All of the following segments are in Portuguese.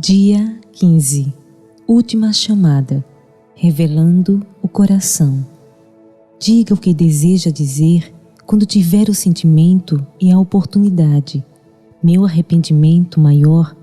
Dia 15. Última chamada. Revelando o coração. Diga o que deseja dizer quando tiver o sentimento e a oportunidade. Meu arrependimento maior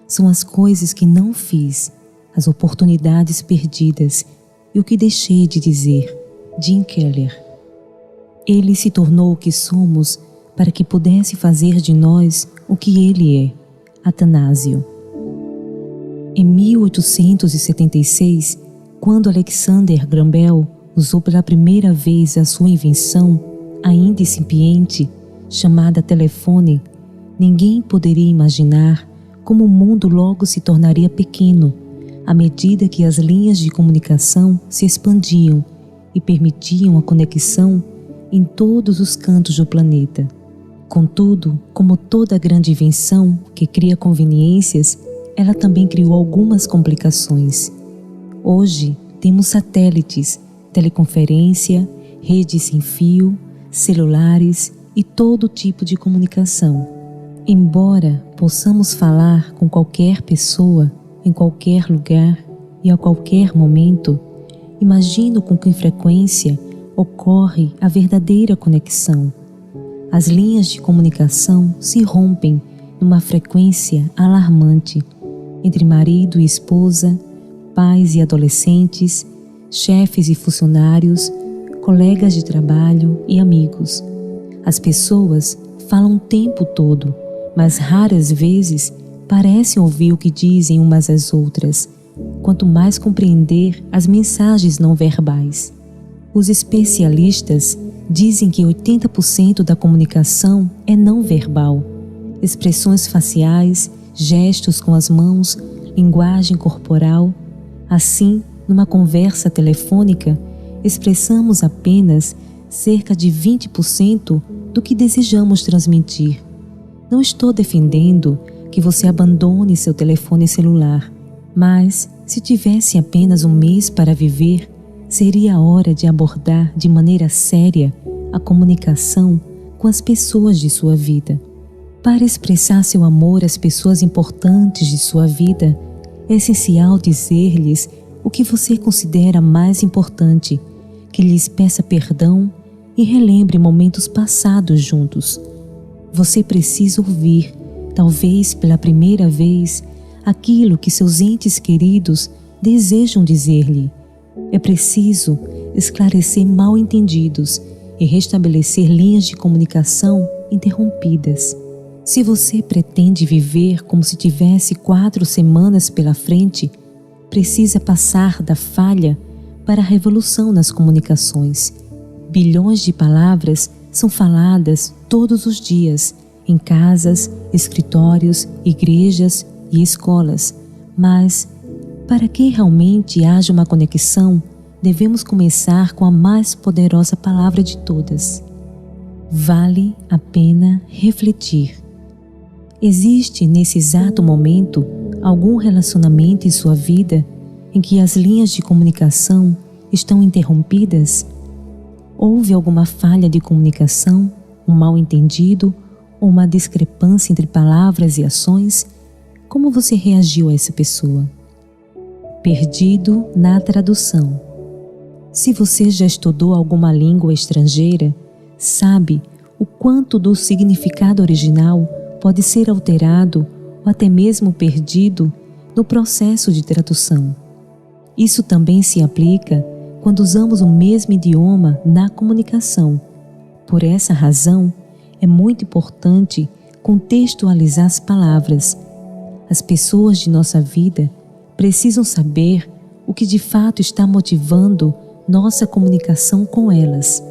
são as coisas que não fiz, as oportunidades perdidas e o que deixei de dizer. Tim Keller. Ele se tornou o que somos para que pudesse fazer de nós o que ele é. Atanásio. Em 1876, quando Alexander Graham Bell usou pela primeira vez a sua invenção, ainda incipiente, chamada telefone, ninguém poderia imaginar como o mundo logo se tornaria pequeno à medida que as linhas de comunicação se expandiam e permitiam a conexão em todos os cantos do planeta. Contudo, como toda grande invenção que cria conveniências, ela também criou algumas complicações. Hoje, temos satélites, teleconferência, redes sem fio, celulares e todo tipo de comunicação. Embora possamos falar com qualquer pessoa, em qualquer lugar e a qualquer momento, imagino com que frequência ocorre a verdadeira conexão. As linhas de comunicação se rompem numa frequência alarmante entre marido e esposa, pais e adolescentes, chefes e funcionários, colegas de trabalho e amigos. As pessoas falam o tempo todo, mas raras vezes parecem ouvir o que dizem umas às outras, quanto mais compreender as mensagens não verbais. Os especialistas dizem que 80% da comunicação é não verbal. Expressões faciais, gestos com as mãos, linguagem corporal. Assim, numa conversa telefônica, expressamos apenas cerca de 20% do que desejamos transmitir. Não estou defendendo que você abandone seu telefone celular, mas, se tivesse apenas um mês para viver, seria a hora de abordar de maneira séria a comunicação com as pessoas de sua vida. Para expressar seu amor às pessoas importantes de sua vida, é essencial dizer-lhes o que você considera mais importante, que lhes peça perdão e relembre momentos passados juntos. Você precisa ouvir, talvez pela primeira vez, aquilo que seus entes queridos desejam dizer-lhe. É preciso esclarecer mal-entendidos e restabelecer linhas de comunicação interrompidas. Se você pretende viver como se tivesse 4 semanas pela frente, precisa passar da falha para a revolução nas comunicações. Bilhões de palavras são faladas todos os dias, em casas, escritórios, igrejas e escolas. Mas, para que realmente haja uma conexão, devemos começar com a mais poderosa palavra de todas. Vale a pena refletir. Existe nesse exato momento algum relacionamento em sua vida em que as linhas de comunicação estão interrompidas? Houve alguma falha de comunicação, um mal-entendido ou uma discrepância entre palavras e ações? Como você reagiu a essa pessoa? Perdido na tradução. Se você já estudou alguma língua estrangeira, sabe o quanto do significado original pode ser alterado ou até mesmo perdido no processo de tradução. Isso também se aplica quando usamos o mesmo idioma na comunicação. Por essa razão, é muito importante contextualizar as palavras. As pessoas de nossa vida precisam saber o que de fato está motivando nossa comunicação com elas.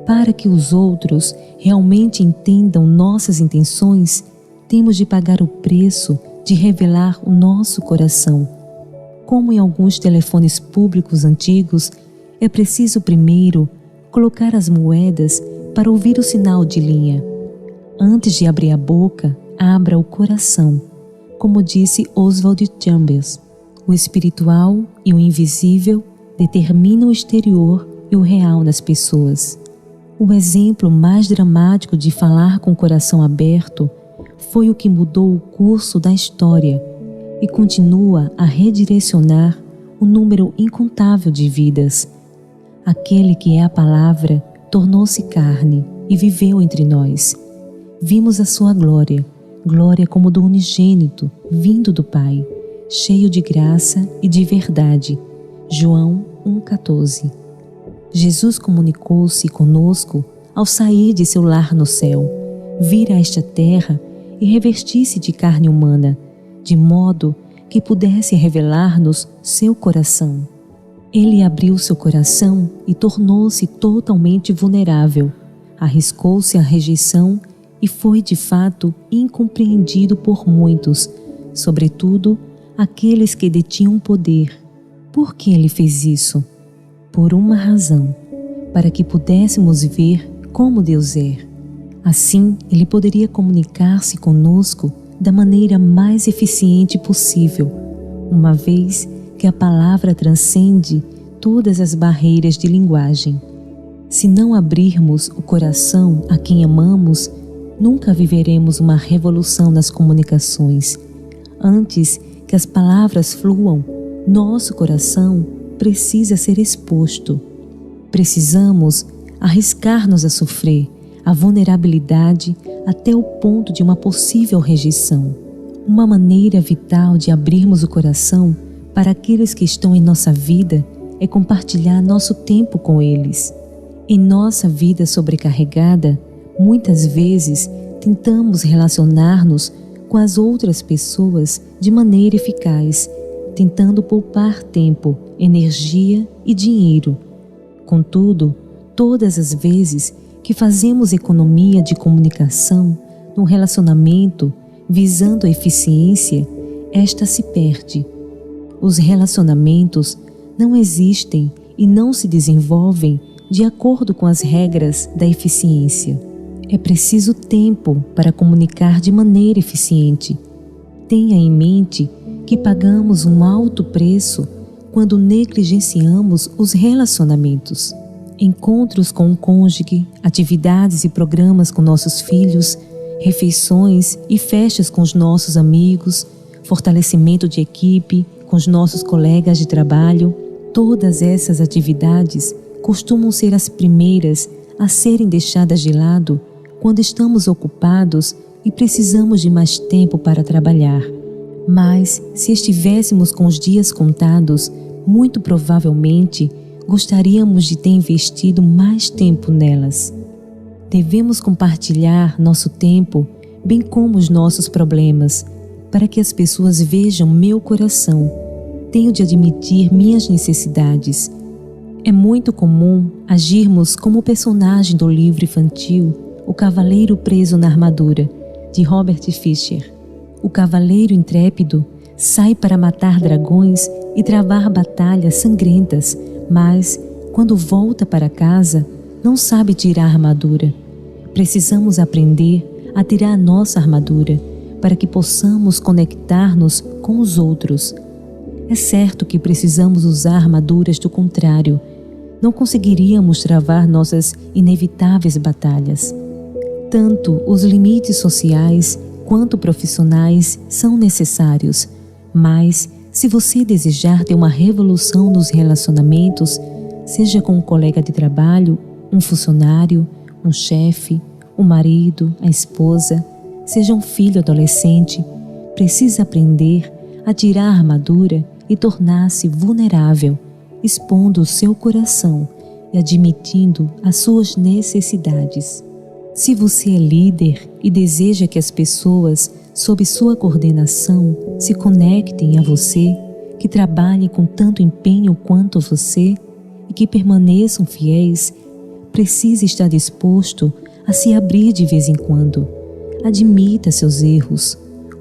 Para que os outros realmente entendam nossas intenções, temos de pagar o preço de revelar o nosso coração. Como em alguns telefones públicos antigos, é preciso primeiro colocar as moedas para ouvir o sinal de linha. Antes de abrir a boca, abra o coração. Como disse Oswald Chambers, o espiritual e o invisível determinam o exterior e o real nas pessoas. O exemplo mais dramático de falar com o coração aberto foi o que mudou o curso da história. e continua a redirecionar um número incontável de vidas. Aquele que é a Palavra tornou-se carne e viveu entre nós. Vimos a sua glória, glória como do unigênito, vindo do Pai, cheio de graça e de verdade. João 1,14. Jesus comunicou-se conosco ao sair de seu lar no céu, vir a esta terra e revestir-se de carne humana, de modo que pudesse revelar-nos seu coração. Ele abriu seu coração e tornou-se totalmente vulnerável, arriscou-se à rejeição e foi de fato incompreendido por muitos, sobretudo aqueles que detinham poder. Por que ele fez isso? Por uma razão, para que pudéssemos ver como Deus é. Assim, ele poderia comunicar-se conosco da maneira mais eficiente possível, uma vez que a palavra transcende todas as barreiras de linguagem. Se não abrirmos o coração a quem amamos, nunca viveremos uma revolução nas comunicações. Antes que as palavras fluam, nosso coração precisa ser exposto. Precisamos arriscar-nos a sofrer a vulnerabilidade até o ponto de uma possível rejeição. Uma maneira vital de abrirmos o coração para aqueles que estão em nossa vida é compartilhar nosso tempo com eles. Em nossa vida sobrecarregada, muitas vezes tentamos relacionar-nos com as outras pessoas de maneira eficaz, tentando poupar tempo, energia e dinheiro. Contudo, todas as vezes que fazemos economia de comunicação num relacionamento visando a eficiência, esta se perde. Os relacionamentos não existem e não se desenvolvem de acordo com as regras da eficiência. É preciso tempo para comunicar de maneira eficiente. Tenha em mente que pagamos um alto preço quando negligenciamos os relacionamentos. Encontros com o cônjuge, atividades e programas com nossos filhos, refeições e festas com os nossos amigos, fortalecimento de equipe com os nossos colegas de trabalho, todas essas atividades costumam ser as primeiras a serem deixadas de lado quando estamos ocupados e precisamos de mais tempo para trabalhar. Mas, se estivéssemos com os dias contados, muito provavelmente gostaríamos de ter investido mais tempo nelas. Devemos compartilhar nosso tempo, bem como os nossos problemas, para que as pessoas vejam meu coração. Tenho de admitir minhas necessidades. É muito comum agirmos como o personagem do livro infantil O Cavaleiro Preso na Armadura, de Robert Fisher. O cavaleiro intrépido sai para matar dragões e travar batalhas sangrentas, mas, quando volta para casa, não sabe tirar a armadura. Precisamos aprender a tirar a nossa armadura para que possamos conectar-nos com os outros. É certo que precisamos usar armaduras, do contrário, não conseguiríamos travar nossas inevitáveis batalhas. Tanto os limites sociais quanto profissionais são necessários, mas se você desejar ter uma revolução nos relacionamentos, seja com um colega de trabalho, um funcionário, um chefe, o marido, a esposa, seja um filho adolescente, precisa aprender a tirar a armadura e tornar-se vulnerável, expondo o seu coração e admitindo as suas necessidades. Se você é líder e deseja que as pessoas, sob sua coordenação, se conectem a você, que trabalhem com tanto empenho quanto você e que permaneçam fiéis, precisa estar disposto a se abrir de vez em quando. Admita seus erros,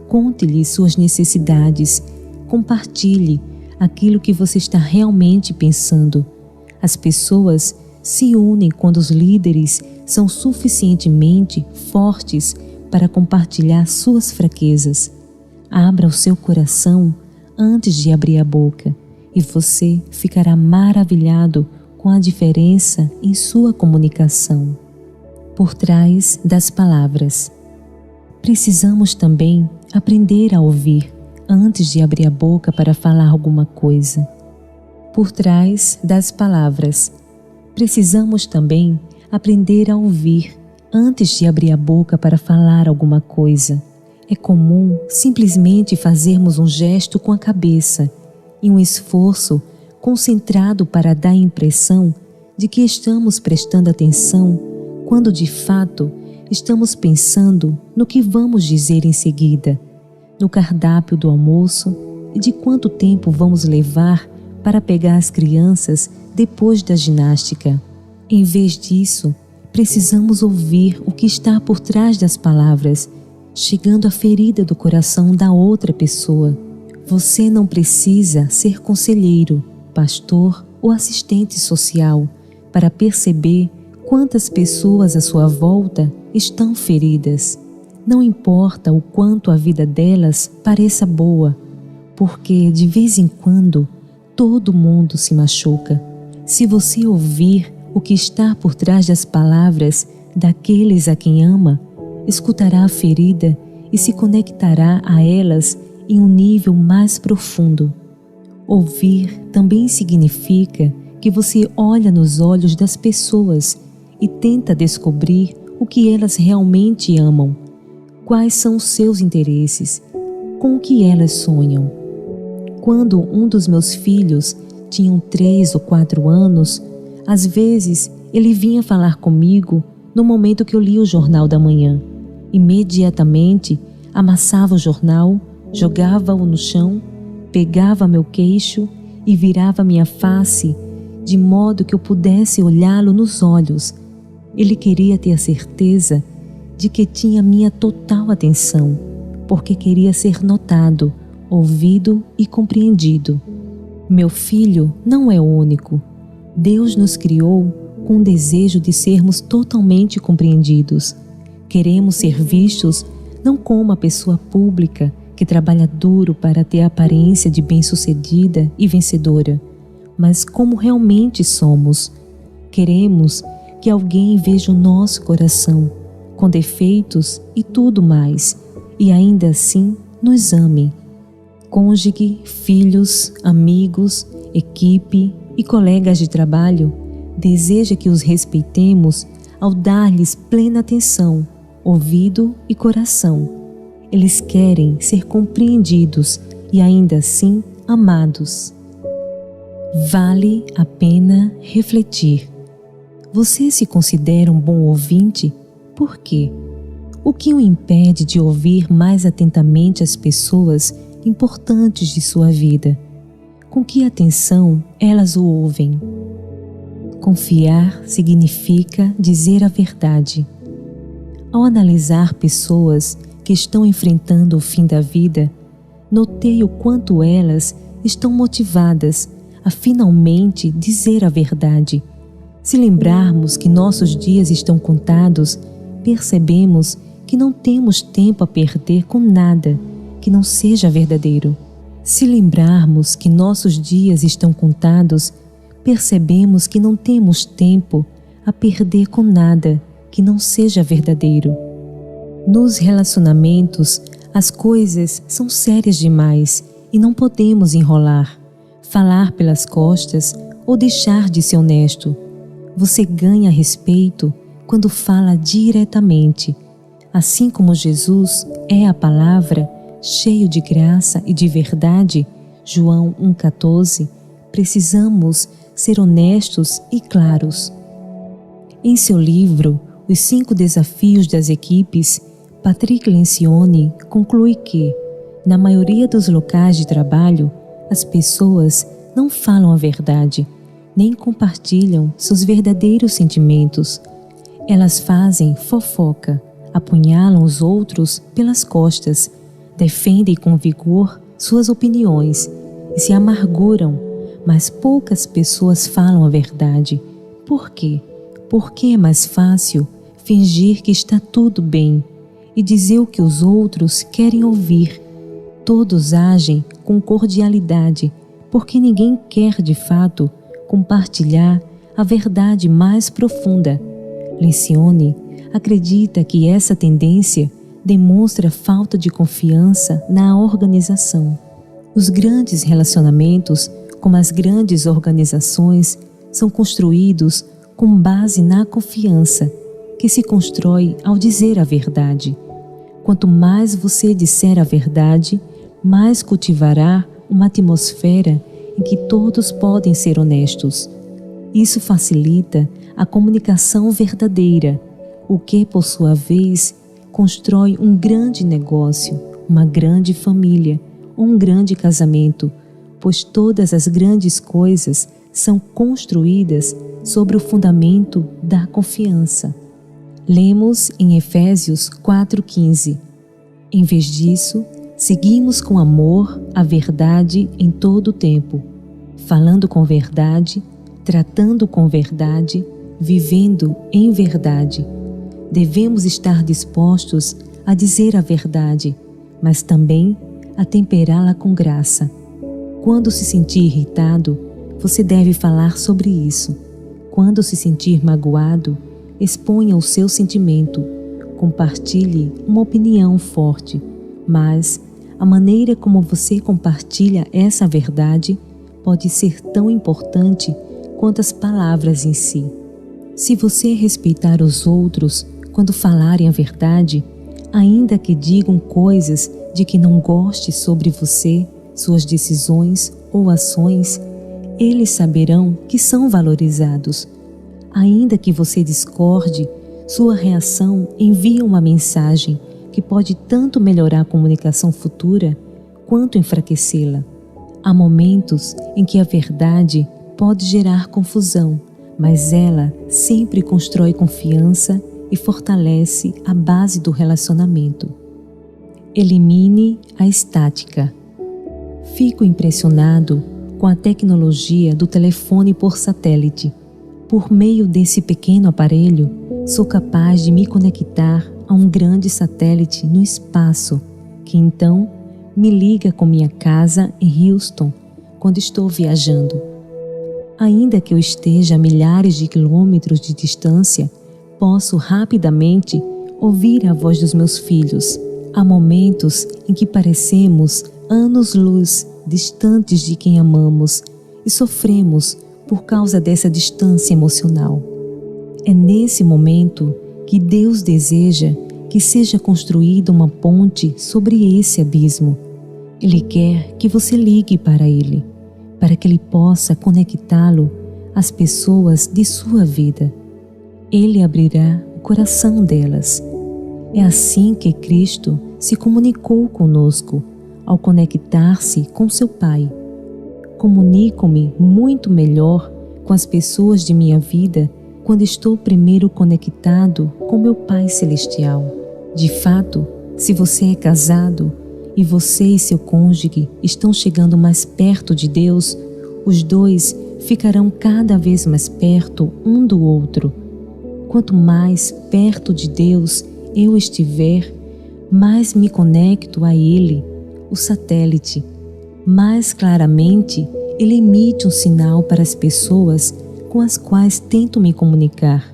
conte-lhe suas necessidades, compartilhe aquilo que você está realmente pensando. As pessoas se unem quando os líderes são suficientemente fortes para compartilhar suas fraquezas. Abra o seu coração antes de abrir a boca e você ficará maravilhado com a diferença em sua comunicação. Por trás das palavras. Precisamos também aprender a ouvir, antes de abrir a boca para falar alguma coisa. Por trás das palavras, precisamos também aprender a ouvir antes de abrir a boca para falar alguma coisa. É comum simplesmente fazermos um gesto com a cabeça e um esforço concentrado para dar a impressão de que estamos prestando atenção, quando de fato estamos pensando no que vamos dizer em seguida, no cardápio do almoço e de quanto tempo vamos levar para pegar as crianças depois da ginástica. Em vez disso, precisamos ouvir o que está por trás das palavras, chegando à ferida do coração da outra pessoa. Você não precisa ser conselheiro, pastor ou assistente social para perceber quantas pessoas à sua volta estão feridas. Não importa o quanto a vida delas pareça boa, porque de vez em quando todo mundo se machuca. Se você ouvir o que está por trás das palavras daqueles a quem ama, escutará a ferida e se conectará a elas em um nível mais profundo. Ouvir também significa que você olha nos olhos das pessoas e tenta descobrir o que elas realmente amam, quais são os seus interesses, com o que elas sonham. Quando um dos meus filhos tinha 3 ou 4 anos, às vezes ele vinha falar comigo no momento que eu lia o jornal da manhã. Imediatamente amassava o jornal, jogava-o no chão, pegava meu queixo e virava minha face de modo que eu pudesse olhá-lo nos olhos. Ele queria ter a certeza de que tinha minha total atenção, porque queria ser notado, ouvido e compreendido. Meu filho não é único. Deus nos criou com o desejo de sermos totalmente compreendidos. Queremos ser vistos não como uma pessoa pública que trabalha duro para ter a aparência de bem-sucedida e vencedora, mas como realmente somos. Queremos que alguém veja o nosso coração, com defeitos e tudo mais, e ainda assim nos ame. Cônjuge, filhos, amigos, equipe e colegas de trabalho deseja que os respeitemos ao dar-lhes plena atenção, ouvido e coração. Eles querem ser compreendidos e ainda assim amados. Vale a pena refletir. Você se considera um bom ouvinte? Por quê? O que o impede de ouvir mais atentamente as pessoas importantes de sua vida? Com que atenção elas o ouvem? Confiar significa dizer a verdade. Ao analisar pessoas que estão enfrentando o fim da vida, notei o quanto elas estão motivadas a finalmente dizer a verdade. Se lembrarmos que nossos dias estão contados, percebemos que não temos tempo a perder com nada que não seja verdadeiro. Se lembrarmos que nossos dias estão contados, percebemos que não temos tempo a perder com nada que não seja verdadeiro. Nos relacionamentos, as coisas são sérias demais e não podemos enrolar, falar pelas costas ou deixar de ser honesto. Você ganha respeito quando fala diretamente. Assim como Jesus é a palavra, cheio de graça e de verdade, João 1,14, precisamos ser honestos e claros. Em seu livro, Os 5 Desafios das Equipes, Patrick Lencioni conclui que, na maioria dos locais de trabalho, as pessoas não falam a verdade, nem compartilham seus verdadeiros sentimentos. Elas fazem fofoca, apunhalam os outros pelas costas, defendem com vigor suas opiniões e se amarguram, mas poucas pessoas falam a verdade. Por quê? Porque é mais fácil fingir que está tudo bem e dizer o que os outros querem ouvir. Todos agem com cordialidade, porque ninguém quer de fato compartilhar a verdade mais profunda. Lencioni acredita que essa tendência demonstra falta de confiança na organização. Os grandes relacionamentos, como as grandes organizações, são construídos com base na confiança, que se constrói ao dizer a verdade. Quanto mais você disser a verdade, mais cultivará uma atmosfera em que todos podem ser honestos. Isso facilita a comunicação verdadeira, o que, por sua vez, constrói um grande negócio, uma grande família, um grande casamento, pois todas as grandes coisas são construídas sobre o fundamento da confiança. Lemos em Efésios 4,15. Em vez disso, seguimos com amor a verdade em todo o tempo, falando com verdade, tratando com verdade, vivendo em verdade. Devemos estar dispostos a dizer a verdade, mas também a temperá-la com graça. Quando se sentir irritado, você deve falar sobre isso. Quando se sentir magoado, exponha o seu sentimento. Compartilhe uma opinião forte, mas a maneira como você compartilha essa verdade pode ser tão importante quanto as palavras em si. Se você respeitar os outros quando falarem a verdade, ainda que digam coisas de que não goste sobre você, suas decisões ou ações, eles saberão que são valorizados. Ainda que você discorde, sua reação envia uma mensagem que pode tanto melhorar a comunicação futura quanto enfraquecê-la. Há momentos em que a verdade pode gerar confusão, mas ela sempre constrói confiança e fortalece a base do relacionamento. Elimine a estática. Fico impressionado com a tecnologia do telefone por satélite. Por meio desse pequeno aparelho, sou capaz de me conectar a um grande satélite no espaço, que então me liga com minha casa em Houston quando estou viajando. Ainda que eu esteja a milhares de quilômetros de distância, posso rapidamente ouvir a voz dos meus filhos. Há momentos em que parecemos anos-luz distantes de quem amamos e sofremos por causa dessa distância emocional. É nesse momento que Deus deseja que seja construída uma ponte sobre esse abismo. Ele quer que você ligue para Ele, para que Ele possa conectá-lo às pessoas de sua vida. Ele abrirá o coração delas. É assim que Cristo se comunicou conosco ao conectar-se com seu Pai. Comunico-me muito melhor com as pessoas de minha vida quando estou primeiro conectado com meu Pai Celestial. De fato, se você é casado e você e seu cônjuge estão chegando mais perto de Deus, os dois ficarão cada vez mais perto um do outro. Quanto mais perto de Deus eu estiver, mais me conecto a Ele, o satélite. Mais claramente, Ele emite um sinal para as pessoas com as quais tento me comunicar.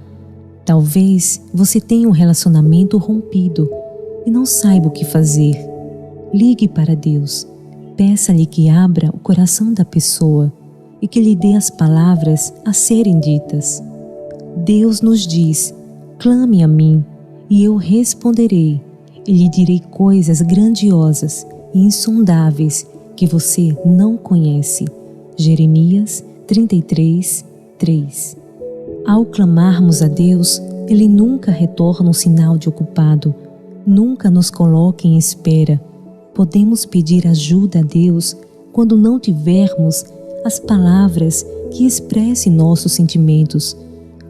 Talvez você tenha um relacionamento rompido e não saiba o que fazer. Ligue para Deus. Peça-lhe que abra o coração da pessoa e que lhe dê as palavras a serem ditas. Deus nos diz: clame a mim e eu responderei e lhe direi coisas grandiosas e insondáveis que você não conhece. Jeremias 33, 3. Ao clamarmos a Deus, Ele nunca retorna um sinal de ocupado, nunca nos coloca em espera. Podemos pedir ajuda a Deus quando não tivermos as palavras que expressem nossos sentimentos,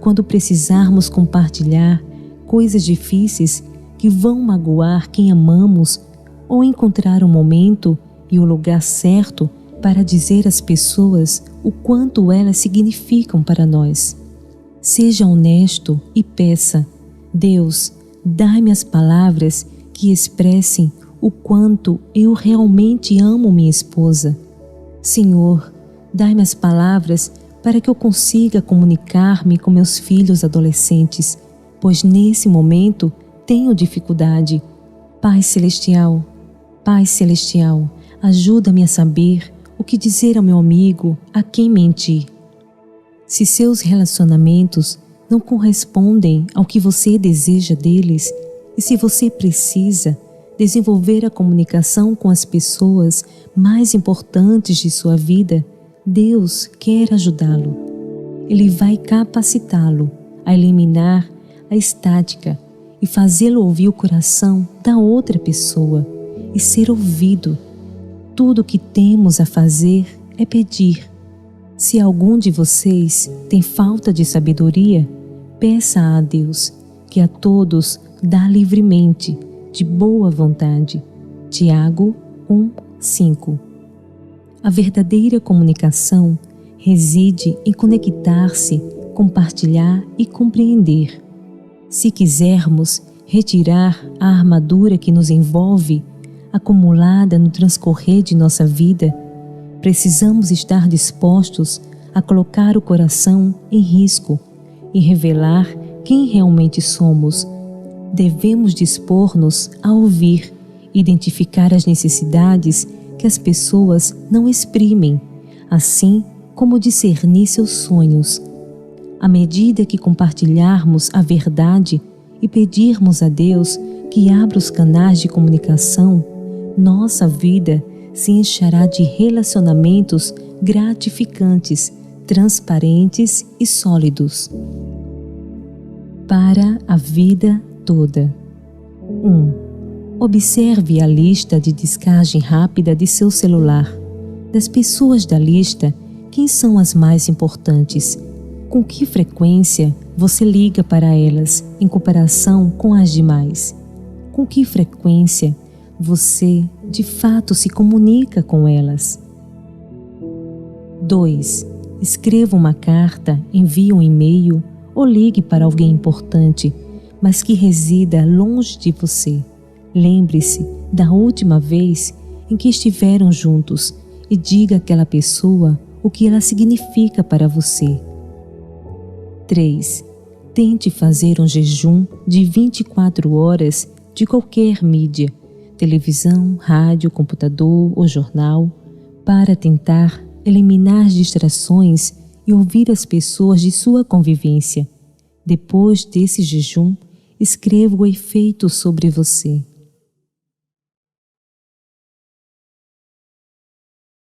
quando precisarmos compartilhar coisas difíceis que vão magoar quem amamos, ou encontrar o momento e o lugar certo para dizer às pessoas o quanto elas significam para nós. Seja honesto e peça: Deus, dá-me as palavras que expressem o quanto eu realmente amo minha esposa. Senhor, dá-me as palavras para que eu consiga comunicar-me com meus filhos adolescentes, pois nesse momento tenho dificuldade. Pai Celestial, ajuda-me a saber o que dizer ao meu amigo a quem mentir. Se seus relacionamentos não correspondem ao que você deseja deles, e se você precisa desenvolver a comunicação com as pessoas mais importantes de sua vida, Deus quer ajudá-lo. Ele vai capacitá-lo a eliminar a estática e fazê-lo ouvir o coração da outra pessoa e ser ouvido. Tudo o que temos a fazer é pedir. Se algum de vocês tem falta de sabedoria, peça a Deus, que a todos dá livremente, de boa vontade. Tiago 1:5. A verdadeira comunicação reside em conectar-se, compartilhar e compreender. Se quisermos retirar a armadura que nos envolve, acumulada no transcorrer de nossa vida, precisamos estar dispostos a colocar o coração em risco e revelar quem realmente somos. Devemos dispor-nos a ouvir, identificar as necessidades que as pessoas não exprimem, assim como discernir seus sonhos. À medida que compartilharmos a verdade e pedirmos a Deus que abra os canais de comunicação, nossa vida se enchará de relacionamentos gratificantes, transparentes e sólidos. Para a vida toda. 1. Observe a lista de descagem rápida de seu celular. Das pessoas da lista, quem são as mais importantes? Com que frequência você liga para elas em comparação com as demais? Com que frequência você, de fato, se comunica com elas? 2. Escreva uma carta, envie um e-mail ou ligue para alguém importante, mas que resida longe de você. Lembre-se da última vez em que estiveram juntos e diga àquela pessoa o que ela significa para você. 3. Tente fazer um jejum de 24 horas de qualquer mídia, televisão, rádio, computador ou jornal, para tentar eliminar distrações e ouvir as pessoas de sua convivência. Depois desse jejum, escreva o efeito sobre você.